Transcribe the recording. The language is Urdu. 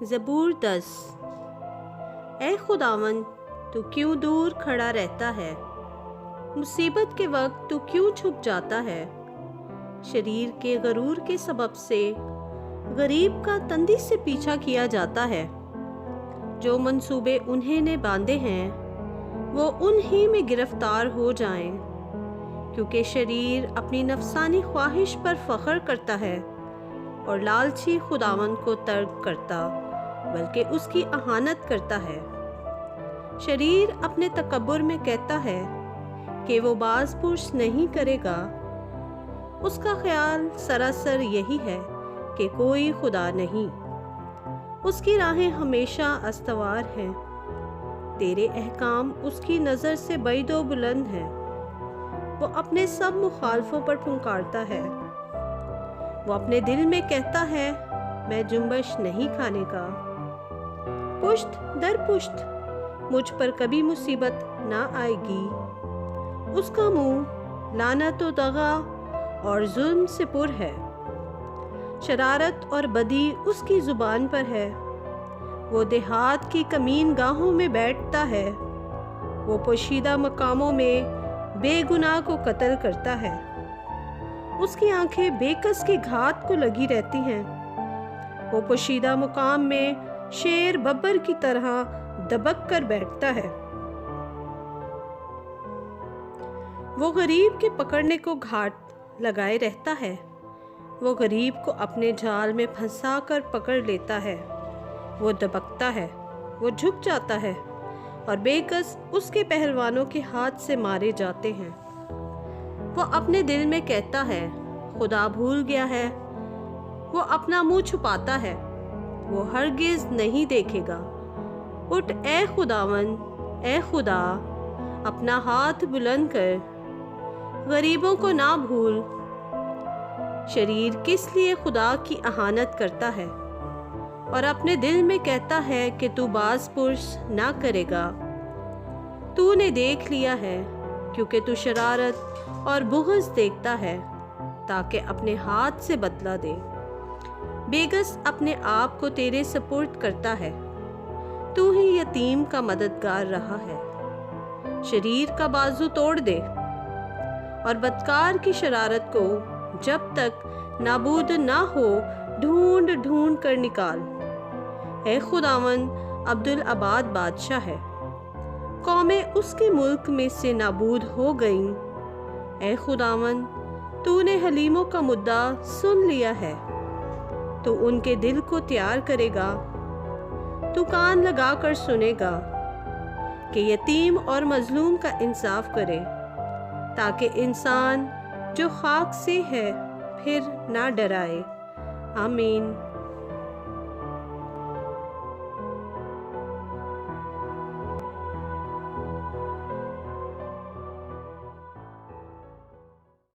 زبور 10۔ اے خداوند، تو کیوں دور کھڑا رہتا ہے؟ مصیبت کے وقت تو کیوں چھپ جاتا ہے؟ شریر کے غرور کے سبب سے غریب کا تندی سے پیچھا کیا جاتا ہے۔ جو منصوبے انہیں نے باندھے ہیں وہ انہی میں گرفتار ہو جائیں، کیونکہ شریر اپنی نفسانی خواہش پر فخر کرتا ہے اور لالچی خداوند کو ترک کرتا بلکہ اس کی اہانت کرتا ہے۔ شریر اپنے تکبر میں کہتا ہے کہ وہ باز پرس نہیں کرے گا۔ اس کا خیال سراسر یہی ہے کہ کوئی خدا نہیں۔ اس کی راہیں ہمیشہ استوار ہیں، تیرے احکام اس کی نظر سے بعید و بلند ہیں۔ وہ اپنے سب مخالفوں پر پھنکارتا ہے۔ وہ اپنے دل میں کہتا ہے، میں جنبش نہیں کھانے کا۔ پشت در پشت مجھ پر کبھی مصیبت نہ آئے گی۔ اس کا منہ لعنت و دغا اور ظلم سے پر ہے۔ شرارت اور بدی اس کی زبان پر ہے۔ وہ دیہات کی کمین گاہوں میں بیٹھتا ہے۔ وہ پوشیدہ مقاموں میں بے گناہ کو قتل کرتا ہے۔ اس کی آنکھیں بے کس کی گھات کو لگی رہتی ہیں۔ وہ پوشیدہ مقام میں شیر ببر کی طرح دبک کر بیٹھتا ہے۔ وہ غریب کے پکڑنے کو گھاٹ لگائے رہتا ہے۔ وہ غریب کو اپنے جال میں پھنسا کر پکڑ لیتا ہے۔ وہ دبکتا ہے، وہ جھک جاتا ہے اور بے کس اس کے پہلوانوں کے ہاتھ سے مارے جاتے ہیں۔ وہ اپنے دل میں کہتا ہے، خدا بھول گیا ہے۔ وہ اپنا منہ چھپاتا ہے، وہ ہرگز نہیں دیکھے گا۔ اٹھ اے خداوند، اے خدا، اپنا ہاتھ بلند کر، غریبوں کو نہ بھول۔ شریر کس لیے خدا کی اہانت کرتا ہے اور اپنے دل میں کہتا ہے کہ تو باز پرس نہ کرے گا۔ تو نے دیکھ لیا ہے، کیونکہ تو شرارت اور بغض دیکھتا ہے تاکہ اپنے ہاتھ سے بدلہ دے۔ بیگس اپنے آپ کو تیرے سپرد کرتا ہے، تو ہی یتیم کا مددگار رہا ہے۔ شریر کا بازو توڑ دے اور بدکار کی شرارت کو جب تک نابود نہ ہو ڈھونڈ ڈھونڈ کر نکال۔ اے خداوند عبدالآباد بادشاہ ہے، قومیں اس کے ملک میں سے نابود ہو گئیں۔ اے خداوند، تو نے حلیموں کا مدعا سن لیا ہے، تو ان کے دل کو تیار کرے گا۔ تو کان لگا کر سنے گا کہ یتیم اور مظلوم کا انصاف کرے، تاکہ انسان جو خاک سے ہے پھر نہ ڈرائے۔ آمین۔